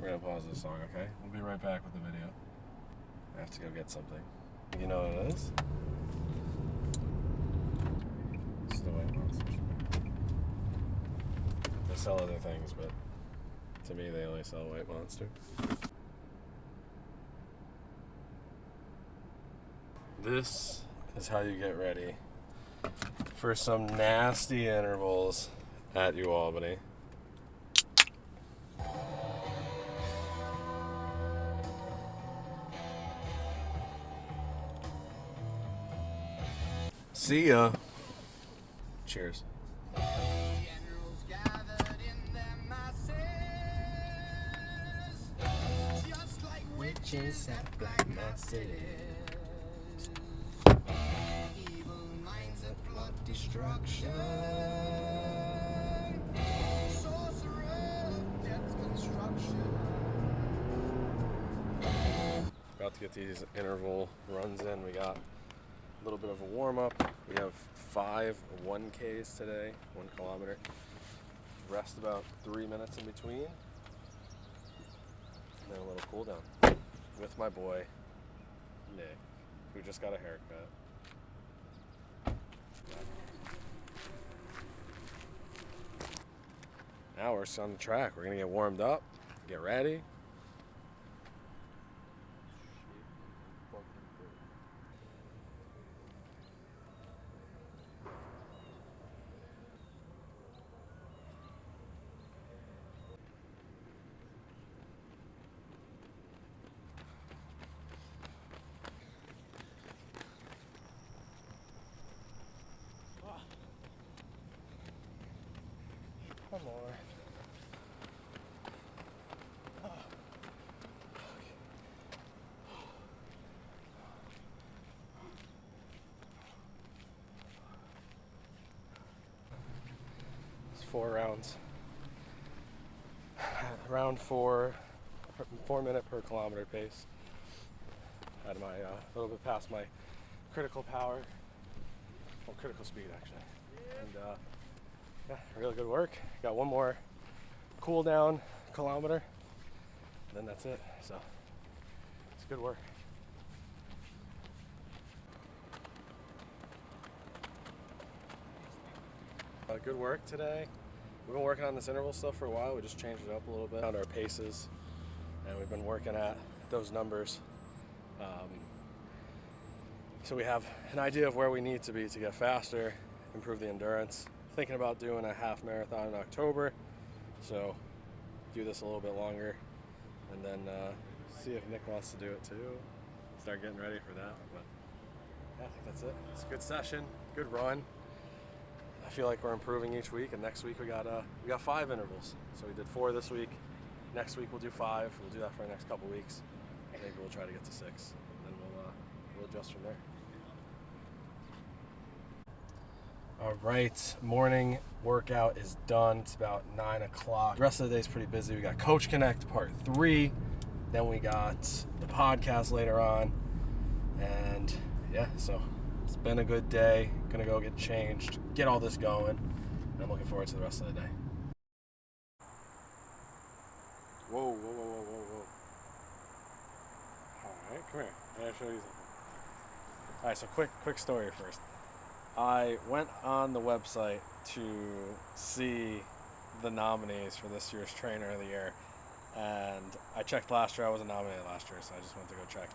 We're gonna pause this song, okay? We'll be right back with the video. I have to go get something. You know what it is? It's the White Monsters. They sell other things, but to me they only sell White Monster. This is how you get ready for some nasty intervals at U Albany. See ya. Cheers. Witches at black masses. Evil minds that plot destruction. Sorcerer, death's construction. About to get these interval runs in. We got a little bit of a warm-up. We have 5 1Ks today, 1 kilometer. Rest about 3 minutes in between. And then a little cool down with my boy, Nick, who just got a haircut. Now we're on the track. We're gonna get warmed up, get ready. One more. It's 4 rounds. Round 4, 4 minute per kilometer pace. Had my a little bit past my critical power, or critical speed actually, and yeah, really good work. Got 1 more cool down kilometer, and then that's it. So it's good work. Good work today. We've been working on this interval stuff for a while. We just changed it up a little bit. Found our paces, and we've been working at those numbers. So we have an idea of where we need to be to get faster, improve the endurance. Thinking about doing a half marathon in October, so do this a little bit longer, and then see if Nick wants to do it too. Start getting ready for that. But yeah, I think that's it. It's a good session, good run. I feel like we're improving each week, and next week we got 5 intervals. So we did 4 this week. Next week we'll do 5. We'll do that for the next couple weeks. Maybe we'll try to get to 6, and then we'll adjust from there. All right, morning workout is done. It's about 9 o'clock. The rest of the day is pretty busy. We got Coach Connect Part 3. Then we got the podcast later on. And yeah, so it's been a good day. Gonna go get changed, get all this going. And I'm looking forward to the rest of the day. Whoa, whoa, whoa, whoa, whoa, whoa. All right, come here. I gotta show you something. All right, so quick story first. I went on the website to see the nominees for this year's Trainer of the Year, and I checked last year. I wasn't nominated last year, so I just went to go check.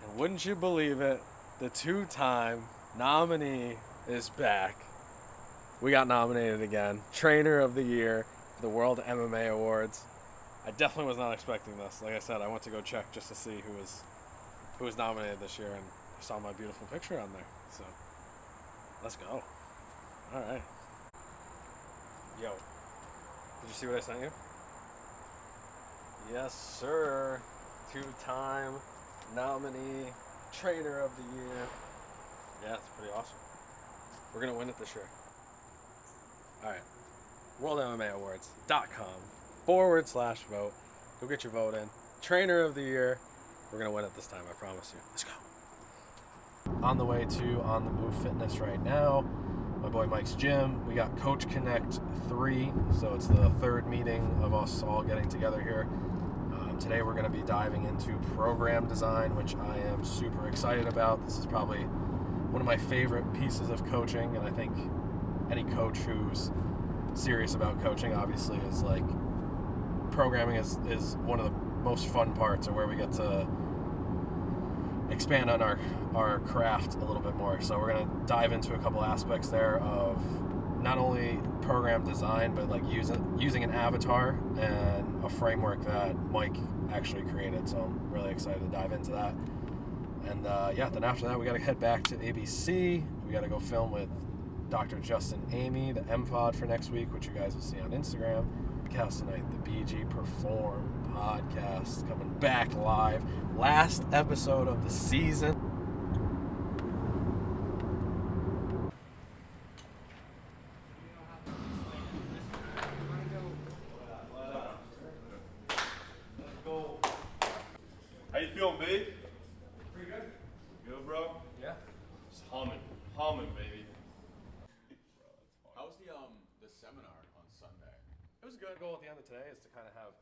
And wouldn't you believe it, the 2-time nominee is back. We got nominated again. Trainer of the Year for the World MMA Awards. I definitely was not expecting this. Like I said, I went to go check just to see who was nominated this year, and I saw my beautiful picture on there. So let's go. All right. Yo, did you see what I sent you? Yes, sir. 2-time nominee, Trainer of the Year. Yeah, it's pretty awesome. We're going to win it this year. All right. WorldMMAAwards.com/vote. Go get your vote in. Trainer of the Year. We're going to win it this time, I promise you. Let's go. On the way to On the Move Fitness right now. My boy Mike's gym. We got Coach Connect 3, so it's the third meeting of us all getting together here. Today we're going to be diving into program design, which I am super excited about. This is probably one of my favorite pieces of coaching, and I think any coach who's serious about coaching obviously is like, programming is one of the most fun parts, or where we get to expand on our craft a little bit more. So we're going to dive into a couple aspects there of not only program design, but like using an avatar and a framework that Mike actually created. So I'm really excited to dive into that. And then after that, we got to head back to ABC. We got to go film with Dr. Justin Amy, the MFOD for next week, which you guys will see on Instagram. Podcast tonight, the BGPerform podcast, coming back live. Last episode of the season. How you feeling, babe? Pretty good. Good, bro? Yeah. Just humming, baby. How was the seminar on Sunday? It was a good goal at the end of today is to kind of have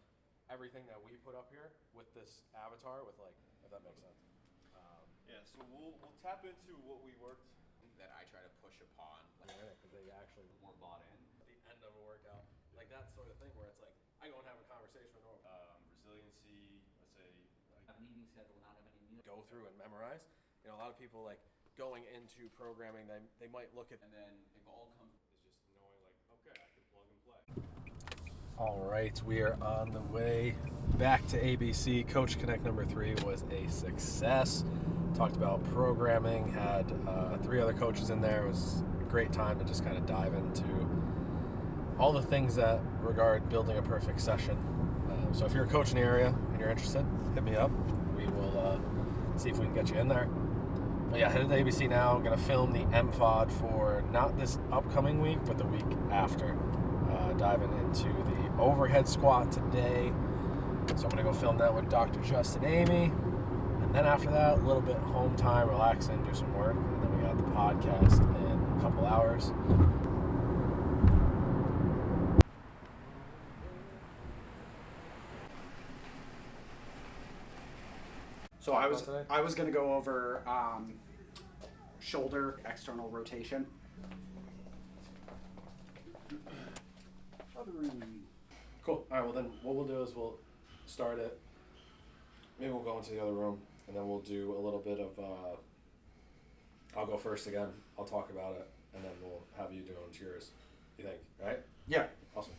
everything that we put up here with this avatar, with like, if that makes sense. Yeah, so we'll tap into what we worked. That I try to push upon. Because they actually More bought in. at the end of a workout, like that sort of thing where it's like, I go and have a conversation with Norm. Resiliency, let's say, like, Have a meeting schedule, not have any meetings. Go through and memorize. You know, a lot of people like going into programming, they might look at And then it all comes. it's just knowing, like, okay, I can plug and play. All right, we are on the way back to ABC. Coach Connect number 3 was a success. Talked about programming, had 3 other coaches in there. It was a great time to just kind of dive into all the things that regard building a perfect session. So if you're a coach in the area and you're interested, hit me up. We will see if we can get you in there. But yeah, headed to ABC now. Going to film the MFOD for not this upcoming week, but the week after. Diving into the overhead squat today. So I'm going to go film that with Dr. Justin Amy. And then after that, a little bit home time, relaxing, do some work. And then we got the podcast in a couple hours. So I was going to go over shoulder external rotation. Cool. All right, well then what we'll do is we'll start it. Maybe we'll go into the other room, and then we'll do a little bit of, I'll go first again. I'll talk about it, and then we'll have you do yours. You think, right? Yeah. Awesome.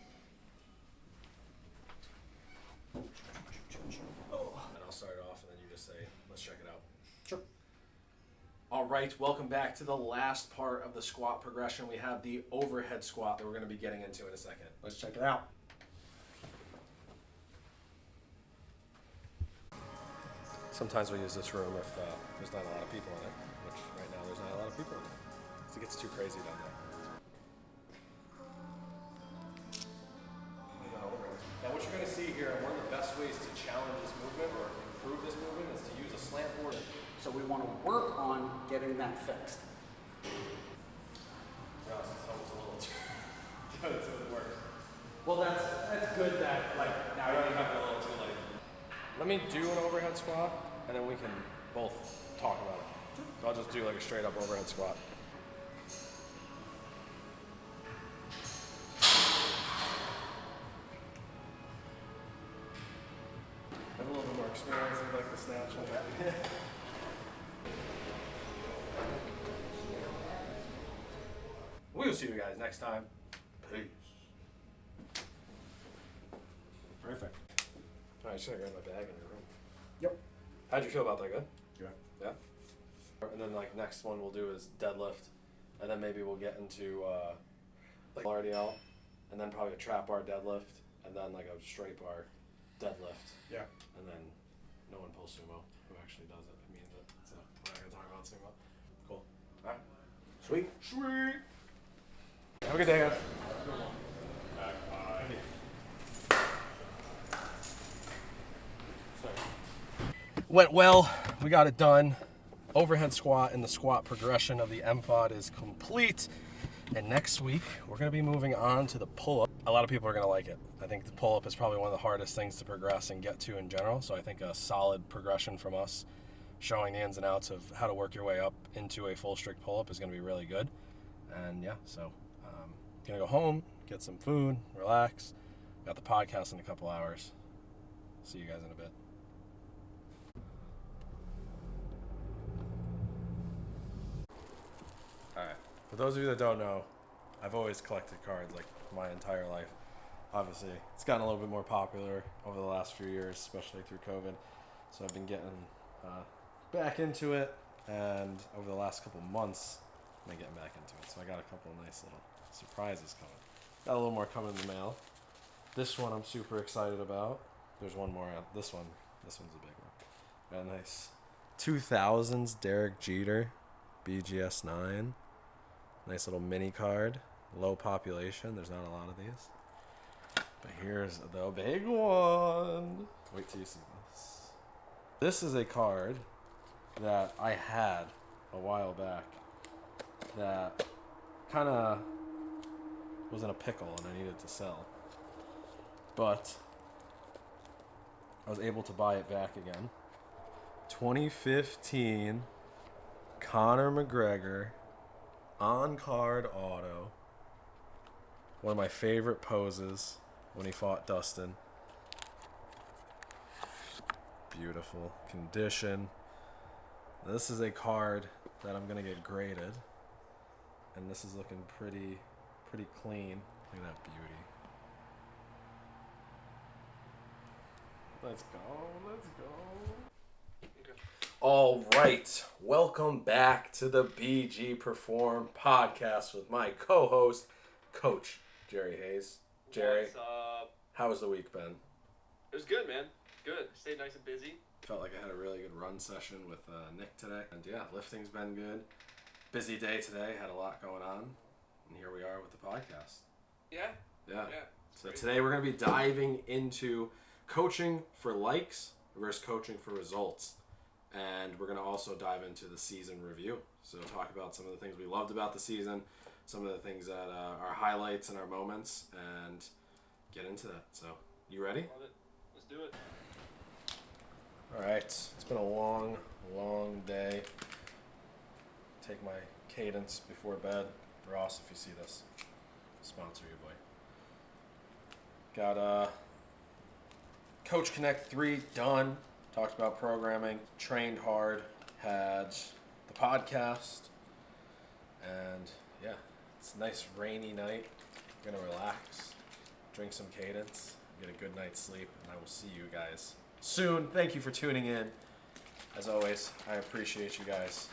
And I'll start it off, and then you just say, let's check it out. Sure. All right, welcome back to the last part of the squat progression. We have the overhead squat that we're going to be getting into in a second. Let's check it out. Sometimes we use this room if there's not a lot of people in it, which right now there's not a lot of people in it. So it gets too crazy down there. Now what you're going to see here, and one of the best ways to challenge this movement or improve this movement is to use a slant board. So we want to work on getting that fixed. It's almost a little too that's what it works. Well, that's good that, like, now I you have a little too late. Let me do an overhead squat, and then we can both talk about it. So I'll just do like a straight up overhead squat. I have a little bit more experience with like the snatch. We'll see you guys next time. Peace. Perfect. All right, should I grab my bag in your room? Yep. How'd you feel about that? Good? Yeah. Yeah? And then like next one we'll do is deadlift. And then maybe we'll get into like RDL. And then probably a trap bar deadlift. And then like a straight bar deadlift. Yeah. And then no one pulls sumo. Who actually does it? It means it. So we're not going to talk about sumo. Cool. All right. Sweet. Sweet. Have a good day, guys. Went well. We got it done. Overhead squat and the squat progression of the MFOD is complete. And next week, we're going to be moving on to the pull-up. A lot of people are going to like it. I think the pull-up is probably one of the hardest things to progress and get to in general. So I think a solid progression from us showing the ins and outs of how to work your way up into a full strict pull-up is going to be really good. And yeah, so going to go home, get some food, relax. Got the podcast in a couple hours. See you guys in a bit. Alright, for those of you that don't know, I've always collected cards like my entire life. Obviously, it's gotten a little bit more popular over the last few years, especially through COVID. So I've been getting back into it, and over the last couple months, I've been getting back into it. So I got a couple of nice little surprises coming. Got a little more coming in the mail. This one I'm super excited about. There's one more out. This one's a big one. Got a nice 2000s Derek Jeter BGS 9. Nice little mini card. Low population. There's not a lot of these. But here's the big one. Wait till you see this. This is a card that I had a while back that kind of was in a pickle and I needed to sell. But I was able to buy it back again. 2015 Conor McGregor on-card auto. One of my favorite poses when he fought Dustin. Beautiful condition. This is a card that I'm going to get graded. And this is looking pretty clean. Look at that beauty. Let's go. Okay. All right. Welcome back to the BGPerform podcast with my co-host, Coach Jerry Hayes. Jerry, What's up? how was the week been? It was good, man. Good. Stayed nice and busy. Felt like I had a really good run session with Nick today. And yeah, lifting's been good. Busy day today. Had a lot going on. And here we are with the podcast. Yeah. Yeah. So great. today we're going to be diving into coaching for likes versus coaching for results. And we're going to also dive into the season review. So talk about some of the things we loved about the season, some of the things that are highlights and our moments, and get into that. So, you ready? Love it. Let's do it. All right. It's been a long day. Take my cadence before bed. Ross, if you see this, sponsor you, boy. Got Coach Connect 3 done. Talked about programming, trained hard, had the podcast, and yeah, it's a nice rainy night. I'm gonna relax, drink some cadence, get a good night's sleep, and I will see you guys soon. Thank you for tuning in. As always, I appreciate you guys.